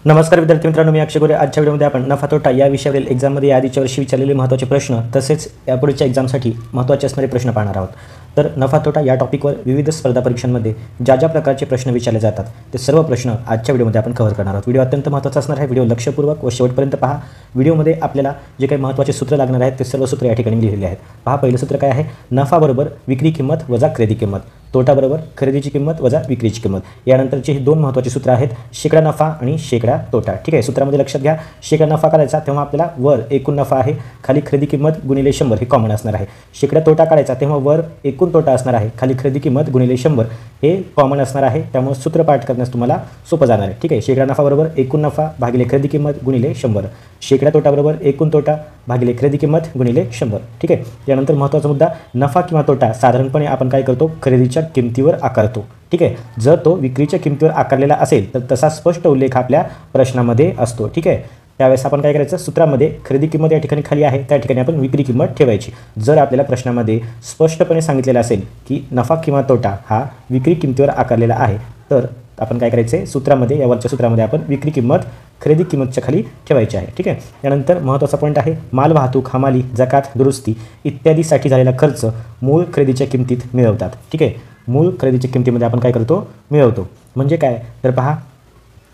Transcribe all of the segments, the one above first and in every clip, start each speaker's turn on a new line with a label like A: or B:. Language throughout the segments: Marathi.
A: नमस्कार विद्यार्थी मित्रांनो, मी अक्षय गोरे। आजच्या व्हिडिओमध्ये आपण नफा तोटा या विषयावरील एक्झाममध्ये आधीच्या वर्षी विचारलेले महत्त्वाचे प्रश्न तसेच यापुढच्या एक्झामसाठी महत्त्वाचे असणारे प्रश्न पाहणार आहोत। तर नफा तोटा या टॉपिकवर विविध स्पर्धा परीक्षांमध्ये ज्या ज्या प्रकारचे प्रश्न विचारले जातात ते सर्व प्रश्न आजच्या व्हिडिओमध्ये आपण कव्हर करणार आहोत। व्हिडिओ अत्यंत महत्त्वाचा असणार आहे। व्हिडिओ लक्षपूर्वक व शेवटपर्यंत पहा। व्हिडिओमध्ये आपल्याला जे काही महत्त्वाचे सूत्र लागणार आहेत ते सर्व सूत्र या ठिकाणी लिहिलेले आहेत। पहा, पहिलं सूत्र काय आहे? नफा बरोबर विक्री किंमत वजा खरेदी किंमत, तोटा बरोबर खरेदीची किंमत वजा विक्रीची किंमत। यानंतरचे हे दोन महत्त्वाचे सूत्र आहेत, शेकडा नफा आणि शेकडा तोटा। ठीक आहे, सूत्रामध्ये लक्षात घ्या, शेकडा नफा काढायचा तेव्हा आपल्याला वर एकूण नफा आहे, खाली खरेदी किंमत गुणिले 100 हे कॉमन असणार आहे। शेकडा तोटा काढायचा तेव्हा वर एकूण तोटा असणार आहे, खाली खरेदी किंमत गुणिले 100 हे कॉमन असणार आहे। त्यामुळे सूत्र पाठ करण्यास तुम्हाला सोपं जाणार आहे। ठीक आहे, शेकडा नफा बरोबर एकूण नफा भागिले खरेदी किंमत गुणिले 100, शेकडा तोटा बरोबर एकूण तोटा भागिले खरेदी किंमत गुणिले 100। ठीक आहे, यानंतर महत्त्वाचा मुद्दा, नफा किंवा तोटा साधारणपणे आपण काय करतो? खरेदीच्या किमतीवर आकारतो। ठीक आहे, जर तो विक्रीच्या किमतीवर आकारलेला असेल तर तसा स्पष्ट उल्लेख आपल्या प्रश्नामध्ये असतो। ठीक आहे, त्यावेळेस आपण काय करायचं? सूत्रामध्ये खरेदी किंमत या ठिकाणी खाली आहे, त्या ठिकाणी आपण विक्री किंमत ठेवायची। जर आपल्याला प्रश्नामध्ये स्पष्टपणे सांगितलेलं असेल की नफा किंवा तोटा हा विक्री किमतीवर आकारलेला आहे तर आपण काय करायचे? सूत्रामध्ये, यावरच्या सूत्रामध्ये आपण विक्री किंमत खरेदी किंमतच्या खाली ठेवायची आहे। ठीक आहे, यानंतर महत्त्वाचा पॉईंट आहे, माल वाहतूक, हमाली, जकात, दुरुस्ती इत्यादीसाठी झालेला खर्च मूळ खरेदीच्या किमतीत मिळवतात। ठीक आहे, मूळ खरेदीच्या किमतीमध्ये आपण काय करतो? मिळवतो। म्हणजे काय? तर पहा,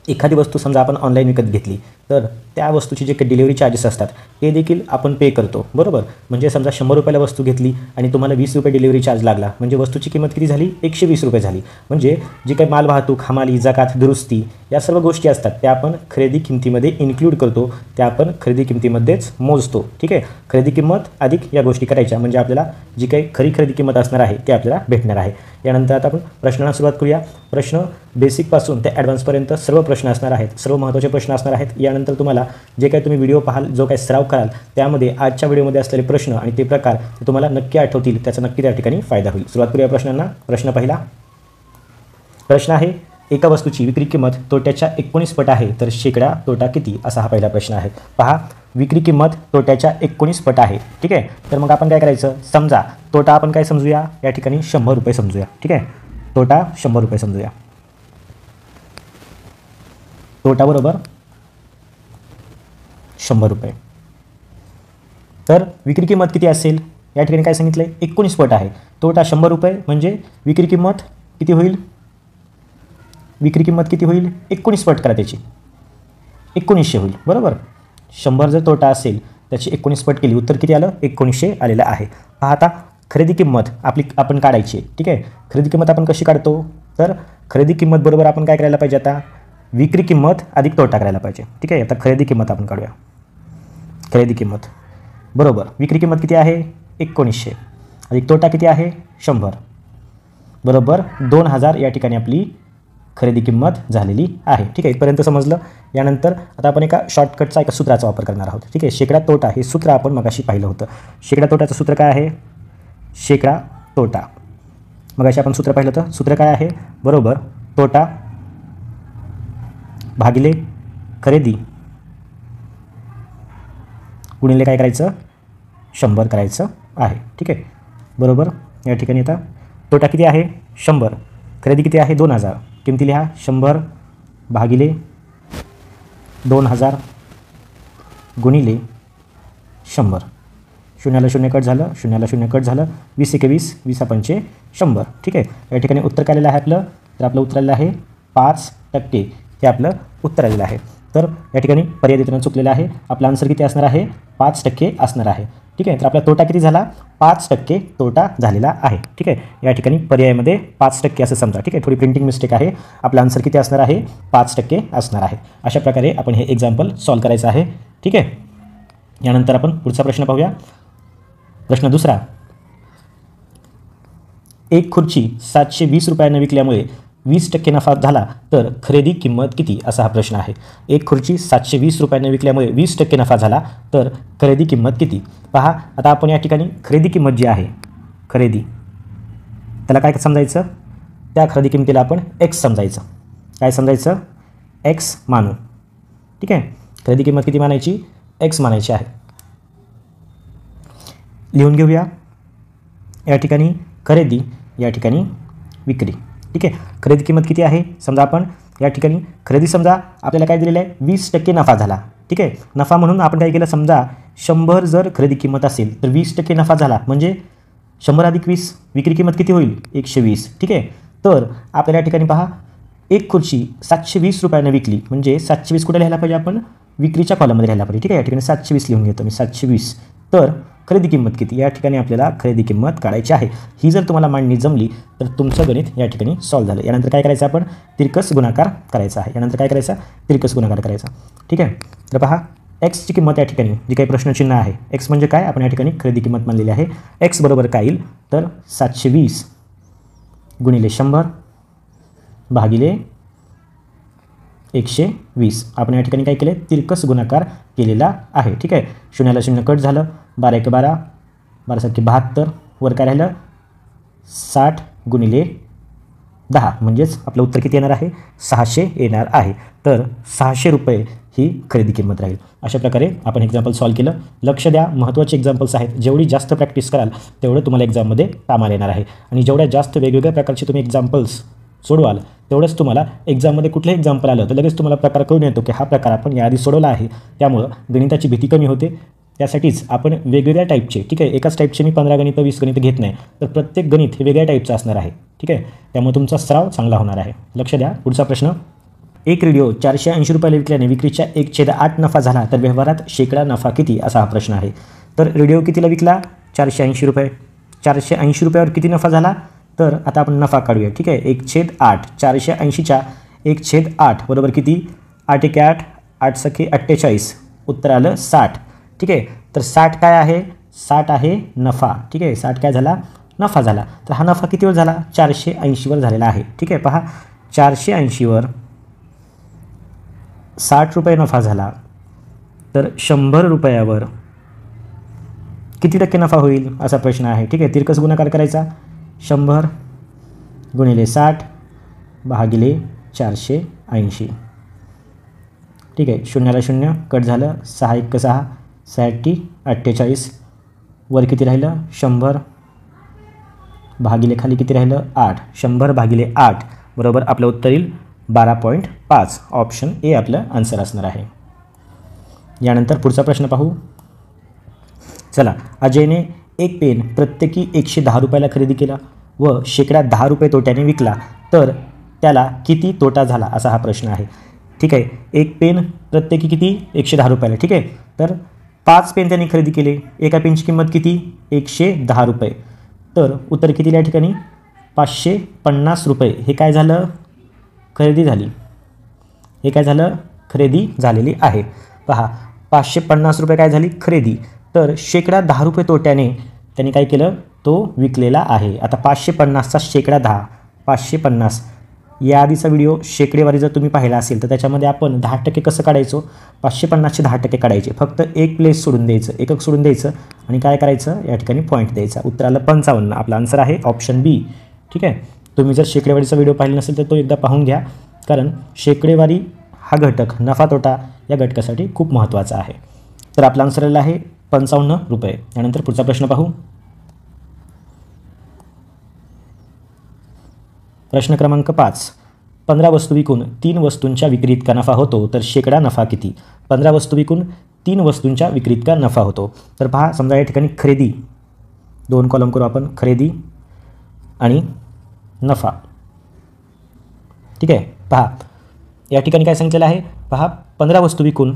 A: एखादी वस्तू समजा आपण ऑनलाईन विकत घेतली तर त्या वस्तूची जे काही डिलिव्हरी चार्जेस असतात ते देखील आपण पे करतो, बरोबर? म्हणजे समजा 100 रुपयाला वस्तू घेतली आणि तुम्हाला 20 रुपये डिलिव्हरी चार्ज लागला, म्हणजे वस्तूची किंमत किती झाली? 120 रुपये झाली। म्हणजे जी काही माल वाहतूक, हमाली, जकात, दुरुस्ती या सर्व गोष्टी असतात त्या आपण खरेदी किमतीमध्ये इन्क्लूड करतो, त्या आपण खरेदी किमतीमध्येच मोजतो। ठीक आहे, खरेदी किंमत अधिक या गोष्टी करायच्या म्हणजे आपल्याला जी काही खरी खरेदी किंमत असणार आहे ते आपल्याला भेटणार आहे। यानंतर आता आपण प्रश्नांना सुरुवात करूया। प्रश्न बेसिकपासून ते ॲडव्हान्सपर्यंत सर्व प्रश्न असणार आहेत, सर्व महत्त्वाचे प्रश्न असणार आहेत। यानंतर तुम्हाला जे काही तुम्ही व्हिडिओ पाहाल, जो काही सराव कराल त्यामध्ये आजच्या व्हिडिओमध्ये असलेले प्रश्न आणि ते प्रकार ते तुम्हाला नक्की आठवतील, त्याचा नक्की त्या ठिकाणी फायदा होईल। सुरुवात करूया प्रश्नांना। प्रश्न पहिला प्रश्न आहे, एका वस्तूची विक्री किंमत तोट्याच्या 19 पट आहे तर शेकडा तोटा किती? असा हा पहिला प्रश्न आहे। पहा, विक्री किंमत तोट्याच्या 19 पट आहे। ठीक आहे, तर मग आपण काय करायचं? समजा तोटा आपण काय समजूया? या ठिकाणी 100 रुपये समजूया। ठीक आहे, तोटा 100 रुपये समजूया। तोटा बरोबर 100 रुपये। तर विक्री किंमत किती असेल? या ठिकाणी काय सांगितलं आहे? 19 पट आहे, तोटा 100 रुपये, म्हणजे विक्री किंमत किती होईल? विक्री किंमत किती होईल? 19 पट करा त्याची, 1900 होईल, बरोबर? 100 जर तोटा असेल त्याची 19 पट केली, उत्तर किती आलं? 1900 आलेलं आहे। पहा, आता खरेदी किंमत आपण काढायची आहे। ठीक आहे, खरेदी किंमत आपण कशी काढतो? तर खरेदी किंमत बरोबर आपण काय करायला पाहिजे? आता विक्री किंमत अधिक तोटा करायला पाहिजे। ठीक आहे, आता खरेदी किंमत आपण काढूया। खरेदी किंमत बरोबर विक्री किंमत किती आहे? 1900 अधिक तोटा किती आहे? 100 बरोबर 2000 या ठिकाणी आपली खरेदी किंमत झालेली आहे। ठीक आहे, इथपर्यंत समजलं। यानंतर आता आपण एका शॉर्टकटचा एका सूत्राचा वापर करणार आहोत। ठीक आहे, शेकडा तोटा हे सूत्र आपण मगाशी पाहिलं होतं। शेकडा तोटाचं सूत्र काय आहे? शेकडा तोटा मगाशी आपण सूत्र पाहिलं होतं। सूत्र काय आहे? बरोबर तोटा भागिले खरेदी गुणिले काय करायचं? 100 करायचं आहे। ठीक आहे, बरोबर या ठिकाणी आता तोटा किती आहे? 100, खरेदी किती आहे? 2000, किमती लिहा 100 भागिले 2000 गुणिले 100, शून्याला शून्य कट झालं, शून्याला शून्य कट झालं, 20 एके 20, 20 पंचे 100। ठीक आहे, या ठिकाणी उत्तर काय आलेलं आहे आपलं? तर आपलं उत्तर आलेलं आहे 5%, हे आपलं उत्तर आलेलं आहे। तर या ठिकाणी पर्याय देताना चुकलेलं आहे, आपला आन्सर किती असणार आहे? 5% असणार आहे। ठीक आहे, तर आपला तोटा किती झाला? 5% तोटा झालेला आहे। ठीक आहे, या ठिकाणी पर्यायामध्ये 5% असं समजा। ठीक आहे, थोडी प्रिंटिंग मिस्टेक आहे, आपला आन्सर किती असणार आहे? 5% असणार आहे। अशा प्रकारे आपण हे एक्झाम्पल सॉल्व करायचं आहे। ठीक आहे, यानंतर आपण पुढचा प्रश्न पाहूया। प्रश्न दुसरा, एक खुर्ची 720 रुपयांना विकल्यामुळे 20% नफा झाला तर खरेदी किंमत किती? असा हा प्रश्न आहे। एक खुर्ची 720 रुपयांना विकल्यामुळे 20% नफा झाला तर खरेदी किंमत किती? पहा, आता आपण या ठिकाणी खरेदी किंमत जी आहे, खरेदी त्याला काय समजायचं? त्या खरेदी किंमतीला आपण एक्स समजायचं। काय समजायचं? एक्स मानू। ठीक आहे, खरेदी किंमत किती मानायची? एक्स मानायची आहे। लिहून घेऊया। या ठिकाणी खरेदी, या ठिकाणी विक्री। ठीक आहे, खरेदी किंमत किती आहे? समजा आपण या ठिकाणी खरेदी समजा आपल्याला काय दिलेलं आहे 20% नफा झाला, ठीक आहे. नफा म्हणून आपण काय केलं, समजा 100 जर खरेदी किंमत असेल तर 20% नफा झाला म्हणजे 100 अधिक 20 विक्री किंमत किती होईल 120, ठीक आहे. तर आपल्याला या ठिकाणी पहा एक खुर्ची 720 रुपयानं विकली म्हणजे 720 कुठे लिहायला पाहिजे आपण विक्रीच्या कॉलममध्ये लिहायला पाहिजे, ठीक आहे. या ठिकाणी 720 लिहून घेतो मी 720. तर खरेदी किंमत किती, या ठिकाणी आपल्याला खरेदी किंमत काढायची आहे. ही जर तुम्हाला मांडणी जमली तर तुमचं गणित या ठिकाणी सॉल्व्ह झालं. यानंतर काय करायचं आपण तिरकस गुणाकार करायचा आहे. यानंतर काय करायचा तिरकस गुणाकार करायचा, ठीक आहे. तर पहा एक्सची किंमत या ठिकाणी जी काही प्रश्नचिन्ह आहे एक्स म्हणजे काय आपण या ठिकाणी खरेदी किंमत मानलेली आहे. एक्स बरोबर काय येईल तर 720 गुणिले 100 भागिले 120. आपण या ठिकाणी काय केले तिरकस गुणाकार केलेला आहे, ठीक आहे. शून्याला शून्य कट झालं, 12 1 12, 12 7 72, वर काय राहिलं 60 गुणिले 10 म्हणजेच आपलं उत्तर किती येणार आहे 600 येणार आहे. तर 600 रुपये ही खरेदी किंमत राहील. अशा प्रकारे आपण एक्झाम्पल सॉल्व्ह केलं. लक्ष द्या महत्त्वाचे एक्झाम्पल्स आहेत. जेवढी जास्त प्रॅक्टिस कराल तेवढं तुम्हाला एक्झाममध्ये कामाला येणार आहे आणि जेवढ्या जास्त वेगवेगळ्या प्रकारचे तुम्ही एक्झाम्पल्स सोडवाल तेवढंच तुम्हाला एक्झाममध्ये कुठलंही एक्झाम्पल आलं तर लगेच तुम्हाला प्रकार कळून येतो की हा प्रकार आपण याआधी सोडवला आहे. त्यामुळं गणिताची भीती कमी होते. त्यासाठीच आपण वेगवेगळ्या टाईपचे, ठीक आहे, एकाच टाईपचे मी 15 गणितं 20 गणितं घेत नाही, तर प्रत्येक गणित हे वेगळ्या टाईपचं असणार आहे, ठीक आहे. त्यामुळे तुमचा सराव चांगला होणार आहे. लक्ष द्या. पुढचा प्रश्न, एक रेडिओ 480 रुपयाला विकल्याने विक्रीच्या 1/8 नफा झाला तर व्यवहारात शेकडा नफा किती, असा हा प्रश्न आहे. तर रेडिओ कितीला विकला 480 रुपये. 480 रुपयावर किती नफा झाला तर आता आपण नफा काढूया, ठीक आहे. 1/8 480च्या 1/8 बरोबर किती 8 1 8 8 सखे 48, उत्तर आलं 60, ठीक आहे. तर 60 काय आहे 60 आहे नफा, ठीक आहे. 60 काय झाला नफा झाला. तर हा नफा कितीवर झाला 480वर झालेला आहे, ठीक आहे. पहा 480वर 60 रुपये नफा झाला तर 100 रुपयावर किती टक्के नफा होईल असा प्रश्न आहे, ठीक आहे. तिरकस गुणाकार करायचा 100 गुणिले 60 भागिले 480, ठीक आहे. शून्याला शून्य कट झालं, 6 1 6 60 48, वर किती राहिलं 100 भागिले खाली किती राहिलं 8. 100 भागिले 8 बरोबर आपलं उत्तर येईल 12.5. ऑप्शन ए आपलं आन्सर असणार आहे. यानंतर पुढचा प्रश्न पाहू. चला, अजयने एक पेन प्रत्येकी 110 रुपयाला खरेदी केला व शेकडा 10 रुपये तोट्याने विकला तर त्याला किती तोटा झाला, असा हा प्रश्न आहे, ठीक आहे. एक पेन प्रत्येकी किती 110 रुपयाला, ठीक आहे. तर 5 पेन त्यांनी खरेदी केले. एका पेनची किंमत किती 110 रुपये. तर उत्तर किती या ठिकाणी 550 रुपये. हे काय झालं खरेदी झाली, हे काय झालं खरेदी झालेली आहे. पहा 550 रुपये काय झाली खरेदी. तर शेकडा 10 रुपये तोट्याने त्यांनी काय केलं तो विकलेला आहे. आता 550चा शेकडा 10 550. याआधीचा व्हिडिओ शेकडेवारी जर तुम्ही पाहिला असेल तर त्याच्यामध्ये आपण 10% कसं काढायचो 550चे 10% काढायचे. फक्त एक प्लेस सोडून द्यायचं, एकक सोडून द्यायचं आणि काय करायचं या ठिकाणी पॉईंट द्यायचा. उत्तराला 55. आपला आन्सर आहे ऑप्शन बी, ठीक आहे. तुम्ही जर शेकडेवारीचा व्हिडिओ पाहिला नसेल तर तो एकदा पाहून घ्या, कारण शेकडेवारी हा घटक नफा तोटा या घटकासाठी खूप महत्त्वाचा आहे. तर आपला आन्सर आलेला आहे 55 रुपये. यानंतर पुढचा प्रश्न पाहू. प्रश्न क्रमांक 5. 15 वस्तू विकून 3 वस्तूंच्या विक्रीत का नफा होतो तर शेकडा नफा किती. 15 वस्तू विकून 3 वस्तूंच्या विक्रीत का नफा होतो. तर पहा समजा या ठिकाणी खरेदी 2 कॉलम करू आपण, खरेदी आणि नफा, ठीक आहे. पहा या ठिकाणी काय सांगितलेलं आहे, पहा 15 वस्तू विकून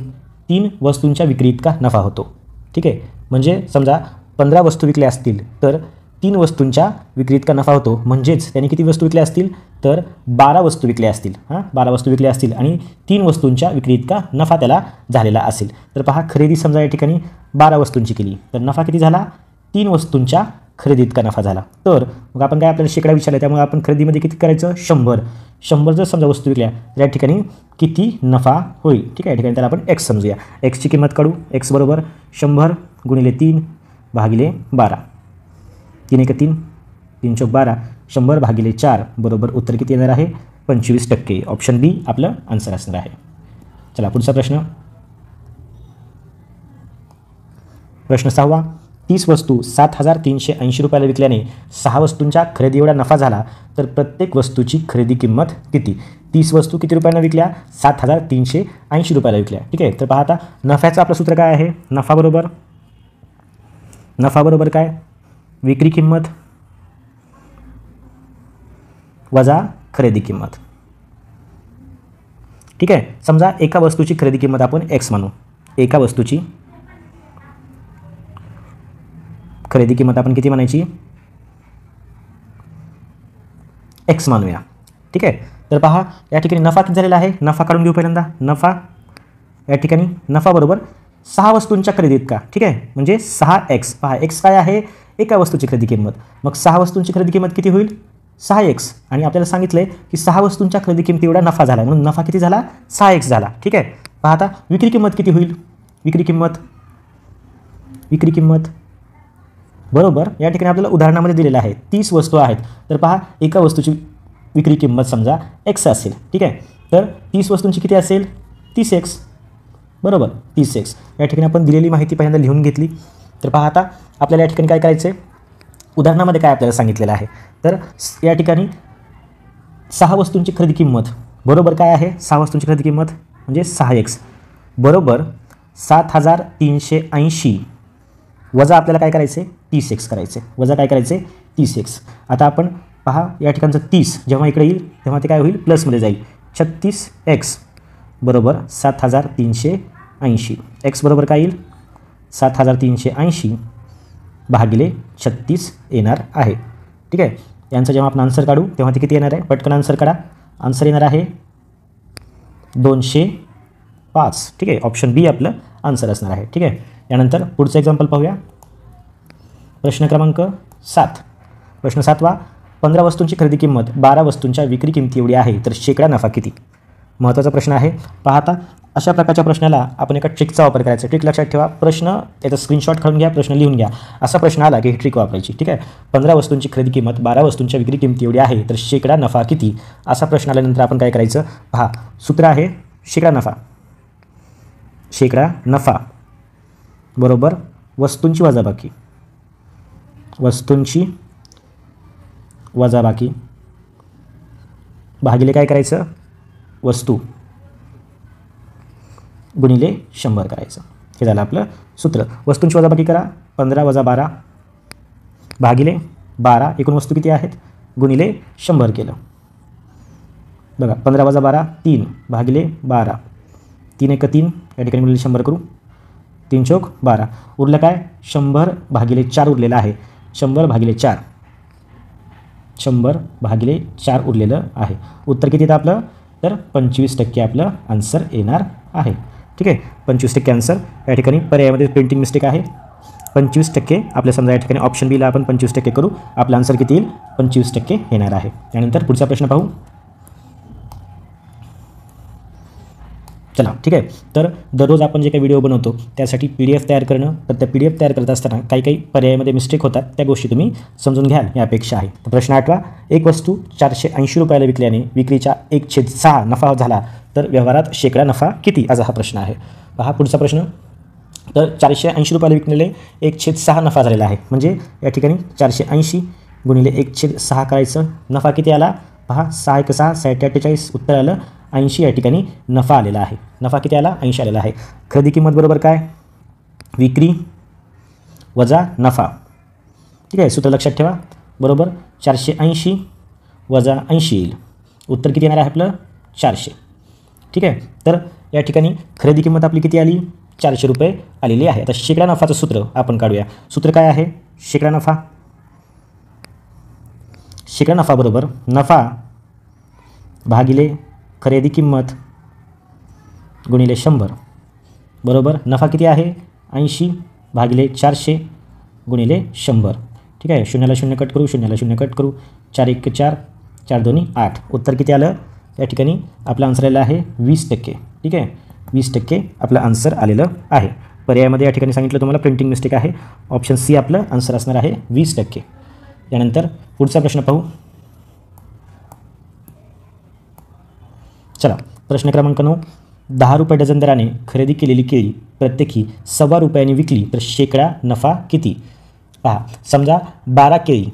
A: 3 वस्तूंच्या विक्रीत का नफा होतो, ठीक आहे. म्हणजे समजा 15 वस्तू विकल्या असतील तर 3 वस्तूंच्या विक्रीत का नफा होतो. म्हणजेच त्यांनी किती वस्तू विकल्या असतील तर 12 वस्तू विकल्या असतील. 12 वस्तू विकल्या असतील आणि 3 वस्तूंच्या विक्रीत का नफा त्याला झालेला असेल. तर पहा खरेदी समजा या ठिकाणी 12 वस्तूंची केली तर नफा किती झाला 3 वस्तूंच्या खरेदीत का नफा झाला. तर मग आपण काय आपल्याला शेकडा विचारला त्यामुळे आपण खरेदीमध्ये किती करायचं 100 जर समजा वस्तू विकल्या तर या ठिकाणी किती नफा होईल, ठीक आहे. या ठिकाणी त्याला आपण एक्स समजूया. एक्सची किंमत काढू. एक्स बरोबर 100 गुणिले 3 भागिले 12. 3 1 3 3 चौक 12. 100 भागिले 4 बरोबर उत्तर किती येणार आहे 25%. ऑप्शन बी आपलं आन्सर असणार आहे. चला पुढचा प्रश्न. प्रश्न 6. 30 वस्तू 7,380 रुपयाला विकल्याने 6 वस्तूंच्या खरेदी एवढा नफा झाला तर प्रत्येक वस्तूची खरेदी किंमत किती? 30 वस्तू किती रुपयांना विकल्या? 7,380 रुपयाला विकल्या. ठीक आहे. तर पहा आता नफ्याचं आपलं सूत्र काय आहे? नफा बरोबर काय? विक्री किंमत वजा खरेदी किंमत. ठीक आहे. समजा एका वस्तूची खरेदी किंमत आपण x मानू. एका वस्तूची खरेदी किंमत आपण किती म्हणायची? x मानूया. ठीक आहे. तर पहा या ठिकाणी नफा किती झालेला आहे? नफा काढून घेऊ पहिल्यांदा. नफा या ठिकाणी नफा बरोबर 6 वस्तूंच्या खरेदीत का. ठीक आहे. म्हणजे 6x. पहा x काय आहे? एका वस्तूची खरेदी किंमत. मग 6 वस्तूंची खरेदी किंमत किती होईल? 6x. आणि आपल्याला सांगितलंय की 6 वस्तूंच्या खरेदी किमती एवढा नफा झाला, म्हणून नफा किती झाला? 6x झाला. ठीक आहे. पहा आता विक्री किंमत किती होईल? विक्री किंमत बरोबर या ठिकाणी आपल्याला उदाहरणामध्ये दिलेलं आहे 30 वस्तू आहेत. तर पहा एका वस्तूची विक्री किंमत समजा x असेल. ठीक आहे. तर 30 वस्तूंची किती असेल? 30x. बरोबर 30x. या ठिकाणी आपण दिलेली माहिती पहिल्यांदा लिहून घेतली. तर पहा आता आपल्याला या ठिकाणी काय करायचं आहे? उदाहरणामध्ये काय आपल्याला सांगितलेलं आहे? तर या ठिकाणी 6 वस्तूंची खरेदी किंमत बरोबर काय आहे? 6 वस्तूंची खरेदी किंमत म्हणजे 6x बरोबर 7,380 वजा आपल्याला काय करायचं आहे? 30x करायचे. वजा काय करायचे? 30x. आता आपण पहा या ठिकाणचं 30 जेव्हा इकडे येईल तेव्हा ते काय होईल? प्लसमध्ये जाईल. 36x बरोबर 7,380. x बरोबर काय येईल? 7,380 भागिले 36 येणार आहे. ठीक आहे. यांचं जेव्हा आपण आन्सर काढू तेव्हा ते किती येणार आहे? पटकन आन्सर काढा. आन्सर येणार आहे 205. ठीक आहे. ऑप्शन बी आपलं आन्सर असणार आहे. ठीक आहे. यानंतर पुढचं एक्झाम्पल पाहूया. प्रश्न क्रमांक 7. प्रश्न 7वा. 15 वस्तूंची खरेदी किंमत 12 वस्तूंच्या विक्री किमती एवढी आहे तर शेकडा नफा किती? महत्त्वाचा प्रश्न आहे. पाहता अशा प्रकारच्या प्रश्नाला आपण एका ट्रिकचा वापर करायचा. ट्रिक लक्षात ठेवा. प्रश्न त्याचा स्क्रीनशॉट काढून घ्या, प्रश्न लिहून घ्या. असा प्रश्न आला की ही ट्रिक वापरायची. ठीक आहे. 15 वस्तूंची खरेदी किंमत 12 वस्तूंच्या विक्री किमती एवढी आहे तर शेकडा नफा किती? असा प्रश्न आल्यानंतर आपण काय करायचं? पहा सूत्र आहे शेकडा नफा बरोबर वस्तूंची वजाबाकी भागिले काय करायचं? वस्तू गुणिले 100 करायचं. हे झालं आपलं सूत्र. वस्तूंची वजाबाकी करा. 15 वजा 12 भागिले 12 एकूण वस्तू किती आहेत? गुणिले 100 केलं. बघा 15 वजा 12 3 भागिले 12 3 एक 3 या ठिकाणी गुणिले 100 करू. 3 चौक 12 उरलं काय? 100 भागिले 4 उरलेलं आहे. 100 भागिले 4 उरलेलं आहे. उत्तर किती येतं आपलं? तर 25% आपलं आन्सर येणार आहे. ठीक आहे. 25% आन्सर. या ठिकाणी पर्यायामध्ये प्रिंटिंग मिस्टेक आहे. 25% आपल्या समजा या ठिकाणी ऑप्शन बीला आपण 25% करू. आपला आन्सर किती येईल? 25% येणार आहे. त्यानंतर पुढचा प्रश्न पाहू. चला ठीक आहे. तर दररोज आपण जे काही व्हिडिओ बनवतो त्यासाठी PDF तयार करणं, तर त्या PDF तयार करत असताना काही पर्यायामध्ये मिस्टेक होतात, त्या गोष्टी तुम्ही समजून घ्याल या अपेक्षा आहे. तर प्रश्न 8वा. एक वस्तू 480 रुपयाला विकल्याने विक्रीच्या 1/6 नफा झाला तर व्यवहारात शेकडा नफा किती? असा हा प्रश्न आहे. पहा पुढचा प्रश्न. तर 480 रुपयाला विकलेले 1/6 नफा झालेला आहे. म्हणजे या ठिकाणी 480 गुणिले 1/6 करायचं. नफा किती आला? पहा 6 1 6 6 48 उत्तर आलं 80. या ठिकाणी नफा आलेला आहे. नफा किती आला? 80 आलेला आहे. खरेदी किंमत बरोबर काय? विक्री वजा नफा. ठीक आहे. सूत्र लक्षात ठेवा. बरोबर 480 वजा 80 येईल. उत्तर किती येणार आहे आपलं? 400. ठीक आहे. तर या ठिकाणी खरेदी किंमत आपली किती आली? 400 रुपये आलेली आहे. आता शेकडा नफाचं सूत्र आपण काढूया. सूत्र काय आहे? शेकडा नफा बरोबर नफा भागिले खरेदी किंमत गुणिले 100 बरोबर नफा किती आहे? 80 भागिले 400 गुणिले 100. ठीक आहे. 0 0 कट करू, 0 0 कट करू. 4 1 4 4 2 8. उत्तर किती आलं? या ठिकाणी आपलं आन्सर आलेलं आहे 20%. ठीक आहे. 20% आपलं आन्सर आलेलं आहे. पर्यायामध्ये या ठिकाणी सांगितलं तुम्हाला प्रिंटिंग मिस्टेक आहे. ऑप्शन सी आपलं आन्सर असणार आहे 20%. यानंतर पुढचा प्रश्न पाहू. चला प्रश्न क्रमांक 9. 10 रुपये डझन दराने खरेदी केलेली केळी प्रत्येकी ₹1.25 विकली तर शेकडा नफा किती? पहा, समजा 12 केळी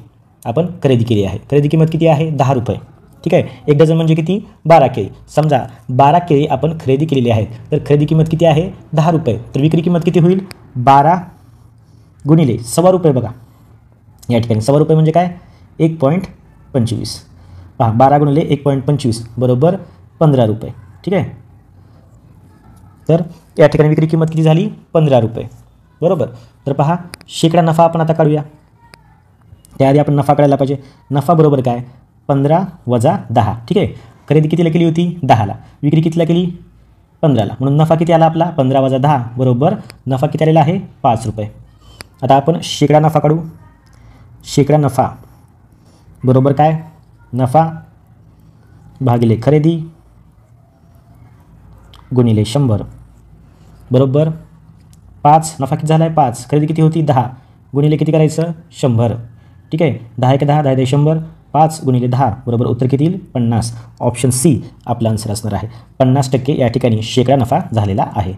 A: आपण खरेदी केली आहे. खरेदी किंमत किती आहे? 10 रुपये. ठीक आहे. 1 डझन म्हणजे किती? 12 केळी. समजा 12 केळी आपण खरेदी केलेली आहेत, तर खरेदी किंमत किती आहे? 10 रुपये. तर विक्री किंमत किती होईल? 12 गुणिले ₹1.25 बघा. या ठिकाणी ₹1.25 म्हणजे काय? 1.25. पहा, 12 गुणिले 1.25 बरोबर 15 रुपये. ठीक आहे. तर या ठिकाणी विक्री किंमत किती झाली? 15 रुपये. बरोबर. तर पहा, शेकडा नफा आपण आता काढूया. त्याआधी आपण नफा काढायला पाहिजे. नफा बरोबर काय? 15 वजा 10. ठीक आहे. खरेदी कितीला केली होती? 10ला. विक्री कितीला केली? 15ला. म्हणून नफा किती आला आपला? 15 वजा 10 बरोबर नफा किती आलेला आहे? 5 रुपये. आता आपण शेकडा नफा काढू. शेकडा नफा बरोबर काय? नफा भागिले खरेदी गुणिले 100 बरोबर 5. नफा किती झाला आहे? 5. खरेदी किती होती? 10 गुणिले किती करायचं? 100. ठीक आहे. 10 1 10, 10 10 100. 5 गुणिले 10 बरोबर उत्तर किती येईल? 50. ऑप्शन सी आपला आन्सर असणार आहे. 50% या ठिकाणी शेकडा नफा झालेला आहे.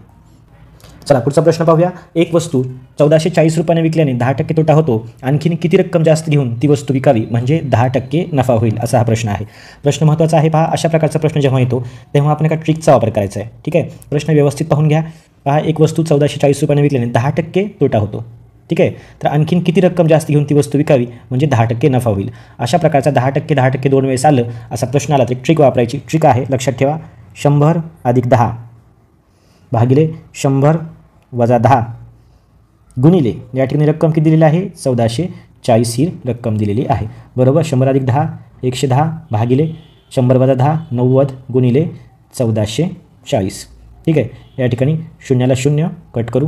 A: चला पुढचा प्रश्न पाहूया. एक वस्तू 1440 रुपयाने विकल्याने 10% तोटा होतो. आणखीन किती रक्कम जास्त घेऊन ती वस्तू विकावी म्हणजे 10% नफा होईल? असा हा प्रश्न आहे. प्रश्न महत्त्वाचा आहे. पहा, अशा प्रकारचा प्रश्न जेव्हा येतो तेव्हा आपण एका ट्रिकचा वापर करायचा आहे. ठीक आहे. प्रश्न व्यवस्थित पाहून घ्या. पहा, एक वस्तू 1440 रुपयाने विकल्याने 10% तोटा होतो. ठीक आहे. तर आणखीन किती रक्कम जास्त घेऊन ती वस्तू विकावी म्हणजे 10% नफा होईल? अशा प्रकारचा 10% 10% 2 वेळेस आलं असा प्रश्न आला तर ट्रिक वापरायची. ट्रिक आहे, लक्षात ठेवा. 100 अधिक 10 भागिले 100 वजा 10 गुणिले या ठिकाणी रक्कम किती दिलेली आहे? 1440 ही रक्कम दिलेली आहे. बरोबर. 100 अधिक 10 110 भागिले 100 वजा 10 90 गुणिले 1440. ठीक आहे. या ठिकाणी शून्याला 0 कट करू.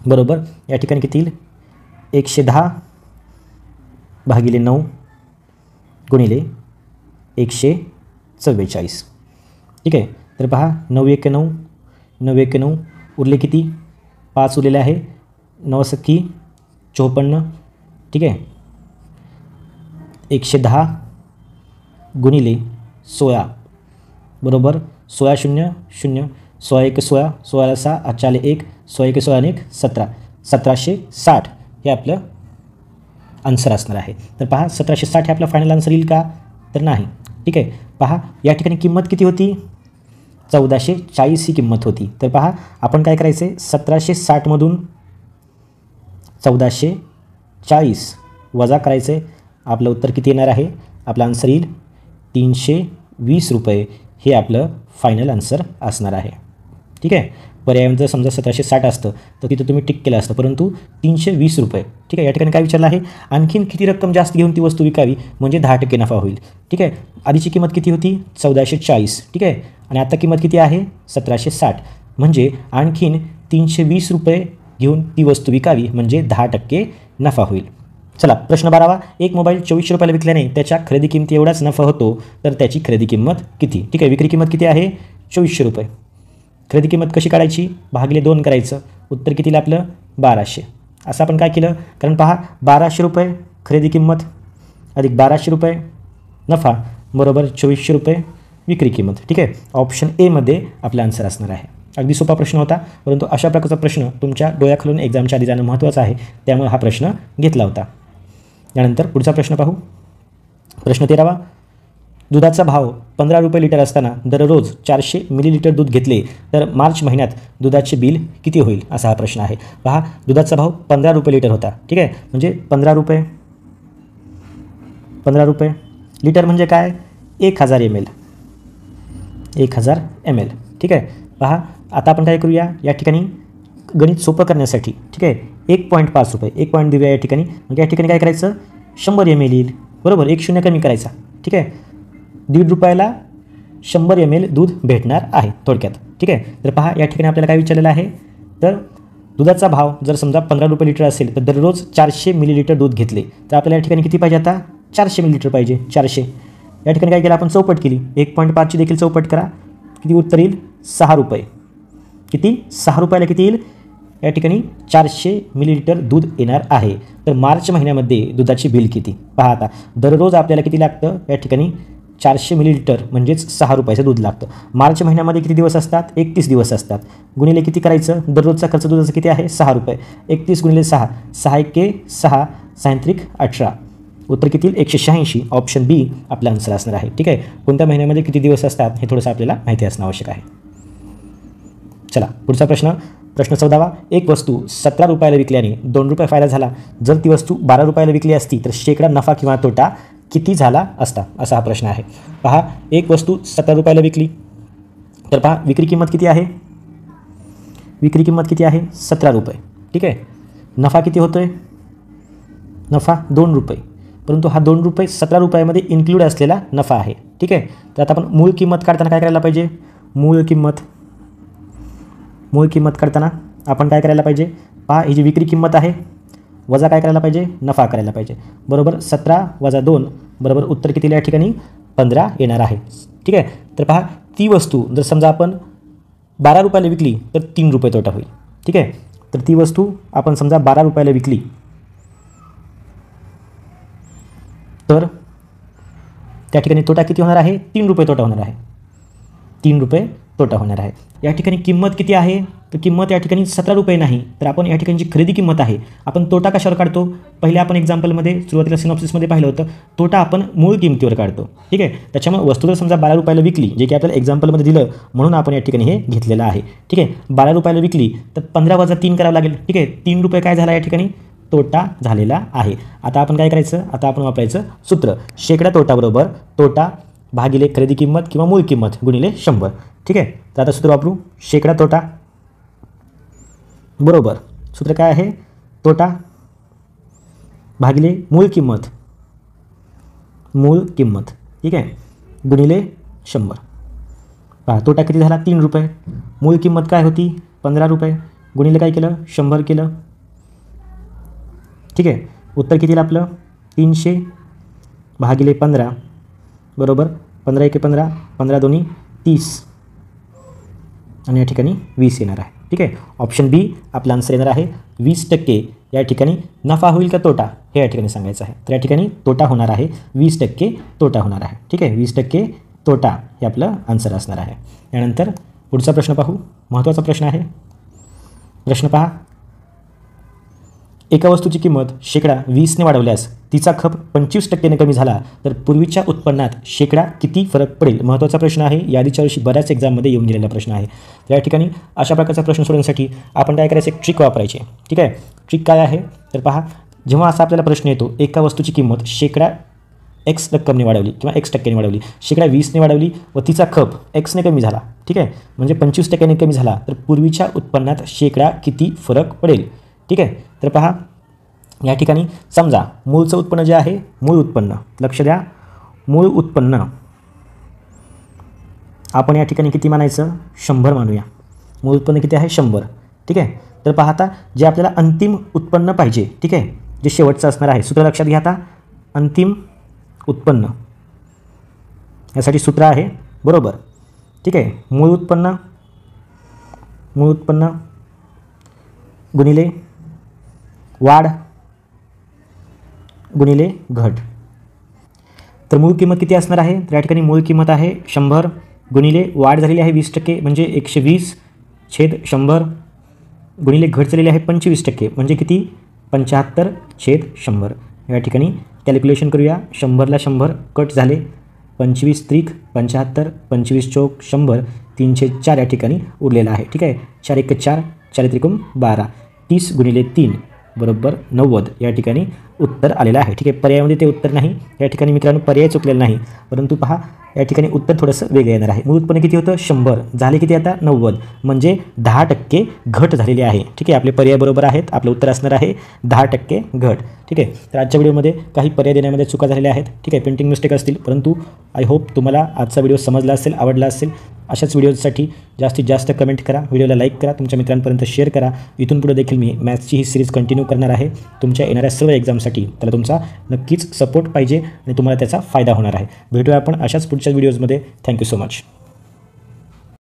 A: बरोबर. या ठिकाणी किती येईल? 110 भागिले 9 गुणिले 144. ठीक आहे. तर पहा, 9 1 9 9 1 9 उरले किती? 5 उरलेले आहे. 9 सख्खी 54. ठीक आहे. 110 गुणिले 16 बरोबर 16 0 0 16 1 16 16 6 8 1 16 1 16 1 17 1760 हे आपलं आन्सर असणार आहे. तर पहा, 1760 हे आपलं फायनल आन्सर येईल का? तर नाही. ठीक आहे. पहा, या ठिकाणी किंमत किती होती? 1440 ही किंमत होती. तर पहा, आपण काय करायचं आहे? 1760मधून 1440 वजा करायचं आहे. आपलं उत्तर किती येणार आहे? आपलं आन्सर येईल 320 रुपये. हे आपलं फायनल आन्सर असणार आहे. ठीक आहे. पर्यायामध्ये जर समजा 1760 असतं तर तिथं तुम्ही टिक केलं असतं, परंतु 320 रुपये. ठीक आहे. या ठिकाणी काय विचारलं आहे? आणखीन किती रक्कम जास्त घेऊन ती वस्तू विकावी म्हणजे 10% नफा होईल. ठीक आहे. आधीची किंमत किती होती? 1440. ठीक आहे. आणि आता किंमत किती आहे? 1760. म्हणजे आणखीन 320 रुपये घेऊन ती वस्तू विकावी म्हणजे 10% नफा होईल. चला प्रश्न 12वा. एक मोबाईल 2400 रुपयाला विकल्याने त्याच्या खरेदी किमती एवढाच नफा होतो तर त्याची खरेदी किंमत किती? ठीक आहे. विक्री किंमत किती आहे? 2400 रुपये. खरेदी किंमत कशी काढायची? भागिले 2 करायचं. उत्तर किती येईल आपलं? 1200. असं आपण काय केलं? कारण पहा, 1200 रुपये खरेदी किंमत अधिक 1200 रुपये नफा बरोबर 2400 रुपये विक्री किंमत. ठीक आहे. ऑप्शन एमध्ये आपला आन्सर असणार आहे. अगदी सोपा प्रश्न होता, परंतु अशा प्रकारचा प्रश्न तुमच्या डोळ्याखालून एक्झामच्या आधी जाणं महत्त्वाचं आहे. त्यामुळे हा प्रश्न घेतला होता. त्यानंतर पुढचा प्रश्न पाहू. प्रश्न 13वा. दुधाचा भाव 15 रुपये लिटर असताना दररोज 400 मिलीलिटर दूध घेतले तर मार्च महिन्यात दुधाचे बिल किती होईल? असा हा प्रश्न आहे. पहा, दुधाचा भाव 15 रुपये लिटर होता. ठीक आहे. म्हणजे 15 रुपये लिटर म्हणजे काय? 1000 ml. 1000 ml. ठीक आहे. पहा, आता आपण काय करूया? या ठिकाणी गणित सोपं करण्यासाठी ठीक आहे 1.5 रुपये 1 पॉईंट देऊया या ठिकाणी. म्हणजे या ठिकाणी काय करायचं? 100 ml येईल. बरोबर. 1 शून्य कमी करायचा. ठीक आहे. 1.5 रुपयाला 100 ml दूध भेटणार आहे थोडक्यात. ठीक आहे. तर पहा, या ठिकाणी आपल्याला काय विचारलेलं आहे? तर दुधाचा भाव जर समजा 15 रुपये लिटर असेल तर दररोज 400 मिलीलिटर दूध घेतले तर आपल्याला या ठिकाणी किती पाहिजे? आता 400 मिलीलिटर पाहिजे. 400. या ठिकाणी काय केलं आपण? चौपट केली. 1.5ची देखील चौपट करा. किती उत्तर येईल? 6 रुपये. किती? 6 रुपयाला किती येईल? या ठिकाणी 400 मिलीलिटर दूध येणार आहे. तर मार्च महिन्यामध्ये दुधाची बिल किती? पहा, आता दररोज आपल्याला किती लागतं? या ठिकाणी 400 मिलीलिटर म्हणजेच 6 रुपयाचं दूध लागतं. मार्च महिन्यामध्ये किती दिवस असतात? 31 दिवस असतात. गुणिले किती करायचं? दररोजचा खर्च दुधाचा किती आहे? 6 रुपये. 31 गुणिले 6, 6 एके 6, 6 18. उत्तर किती येईल? 186. ऑप्शन बी आपला आन्सर असणार आहे. ठीक आहे. कोणत्या महिन्यामध्ये किती दिवस असतात हे थोडंसं आपल्याला माहिती असणं आवश्यक आहे. चला पुढचा प्रश्न 14वा. एक वस्तू 17 रुपयाला विकल्याने 2 रुपये फायदा झाला. जर ती वस्तू 12 रुपयाला विकली असती तर शेकडा नफा किंवा तोटा किती झाला असता? असा हा प्रश्न आहे. पहा, एक वस्तू 17 रुपयाला विकली तर पहा विक्री किंमत किती आहे? विक्री किंमत किती आहे? 17 रुपये. ठीक आहे. नफा किती होतोय? नफा 2 रुपये. परंतु हा 2 रुपये 17 रुपयामध्ये इन्क्लूड असलेला नफा आहे. ठीक आहे. तर आता आपण मूळ किंमत काढताना काय करायला पाहिजे? मूळ किंमत काढताना आपण काय करायला पाहिजे? पहा, ही जी विक्री किंमत आहे वजा काय करायला पाहिजे? नफा करायला पाहिजे. बरोबर 17 वजा 2 बरोबर उत्तर किती या ठिकाणी? 15 येणार आहे. ठीक आहे. तर पहा, ती वस्तू जर समजा आपण 12 रुपयाला विकली तर 3 रुपये तोटा होईल. ठीक आहे. तर ती वस्तू आपण समजा 12 रुपयाला विकली तर त्या ठिकाणी तोटा किती होणार आहे? 3 रुपये तोटा होणार आहे. 3 रुपये तोटा होणार आहे. या ठिकाणी किंमत किती आहे? तर किंमत या ठिकाणी 17 रुपये नाही, तर आपण या ठिकाणी जी खरेदी किंमत आहे आपण तोटा कशावर काढतो? पहिले आपण एक्झाम्पलमध्ये सुरुवातीला सिनॉप्सिसमध्ये पाहिलं होतं, तोटा आपण मूळ किमतीवर काढतो. ठीक आहे. त्याच्यामुळे वस्तू जर समजा 12 रुपयाला विकली, जे की आपल्याला एक्झाम्पलमध्ये दिलं म्हणून आपण या ठिकाणी हे घेतलेलं आहे. ठीक आहे. 12 रुपयाला विकली तर 15 वजा 3 करावं लागेल. ठीक आहे. 3 रुपये काय झाला या ठिकाणी? तोटा झालेला आहे. आता आपण काय करायचं? आता आपण वापरायचं सूत्र, शेकडा तोटा बरोबर तोटा भागिले खरेदी किंमत किंवा मूळ किंमत गुणिले 100. ठीक आहे. तर आता सूत्र वापरू, शेकडा तोटा बरोबर सूत्र काय आहे? तोटा भागिले मूळ किंमत ठीक आहे गुणिले 100. पहा, तोटा किती झाला? 3 रुपये. मूळ किंमत काय होती? 15 रुपये. गुणिले काय केलं? 100 केलं. ठीक आहे. उत्तर किती आपलं? 300 भागिले 15 बरोबर 15 एके 15, 15 दोन्ही 30 आणि या ठिकाणी 20 येणार आहे. ठीक आहे. ऑप्शन बी आपला आन्सर येणार आहे. 20% या ठिकाणी नफा होईल का तोटा हे या ठिकाणी सांगायचं आहे. तर या ठिकाणी तोटा होणार आहे. 20% तोटा होणार आहे. ठीक आहे. 20% तोटा हे आपलं आन्सर असणार आहे. यानंतर पुढचा प्रश्न पाहू. महत्त्वाचा प्रश्न आहे. प्रश्न पहा, एका वस्तूची किंमत शेकडा 20ने वाढवल्यास तिचा खप 25%ने कमी झाला तर पूर्वीच्या उत्पन्नात शेकडा किती फरक पडेल? महत्त्वाचा प्रश्न आहे. यादीच्या वर्षी बऱ्याच एक्झाममध्ये येऊन गेलेला प्रश्न आहे. तर या ठिकाणी अशा प्रकारचा प्रश्न सोडवण्यासाठी आपण काय करायचं? एक ट्रिक वापरायची. ठीक आहे. ट्रिक काय आहे? तर पहा, जेव्हा असा आपल्याला प्रश्न येतो, एका वस्तूची किंमत शेकडा x रक्कमने वाढवली किंवा x% वाढवली, शेकडा 20ने वाढवली व तिचा खप x ने कमी झाला. ठीक आहे. म्हणजे 25%ने कमी झाला तर पूर्वीच्या उत्पन्नात शेकडा किती फरक पडेल? ठीक आहे. तर पहा, या ठिकाणी समजा मूळचं उत्पन्न जे आहे, मूळ उत्पन्न, लक्ष द्या, मूळ उत्पन्न आपण या ठिकाणी किती मानायचं? 100 मानूया. मूळ उत्पन्न किती आहे? 100. ठीक आहे. तर पहा, आता जे आपल्याला अंतिम उत्पन्न पाहिजे, ठीक आहे, जे शेवटचं असणार आहे, सूत्र लक्षात घ्या. आता अंतिम उत्पन्न यासाठी सूत्र आहे बरोबर. ठीक आहे. मूळ उत्पन्न गुणिले वाढ गुणिले घट. तर मूळ किंमत किती असणार आहे? तर या ठिकाणी मूळ किंमत आहे 100 गुणिले वाढ झालेली आहे 20% म्हणजे 120/100 गुणिले घट झालेली आहे 25% म्हणजे किती? 75/100. या ठिकाणी कॅल्क्युलेशन करूया. 100ला 100 कट झाले, 25 त्रिक 75, 25 चौक 100, 304 या ठिकाणी उरलेला आहे. ठीक आहे. 4 1 4, 4 त्रिकोण 12, 30 गुणिले 3 बरोबर 90 या ठिकाणी उत्तर आलेलं आहे. ठीक आहे. पर्यायामध्ये ते उत्तर नाही. या ठिकाणी मित्रांनो पर्याय चुकलेला नाही, परंतु पहा या ठिकाणी उत्तर थोडंसं वेगळं येणार आहे. मूळ उत्पन्न किती होतं? 100 झाले किती आता? 90 म्हणजे 10% घट झालेली आहे. ठीक आहे. आपले पर्याय बरोबर आहेत. आपलं उत्तर असणार आहे 10% घट. ठीक आहे. तर आजच्या व्हिडिओमध्ये काही पर्याय देण्यामध्ये चुका झालेल्या आहेत. ठीक आहे. प्रिंटिंग मिस्टेक असतील, परंतु आय होप तुम्हाला आजचा व्हिडिओ समजला असेल, आवडला असेल. अशाच व्हिडिओसाठी जास्तीत जास्त कमेंट करा, व्हिडिओला लाईक करा, तुमच्या मित्रांपर्यंत शेअर करा. इथून पुढे देखील मी मॅथ्सची ही सिरीज कंटिन्यू करणार आहे. तुमच्या येणाऱ्या सर्व एक्झामसाठी त्याला तुमचा नक्कीच सपोर्ट पाहिजे आणि तुम्हाला त्याचा फायदा होणार आहे. भेटूया आपण अशाच पुढच्या व्हिडिओजमध्ये. Thank you so much.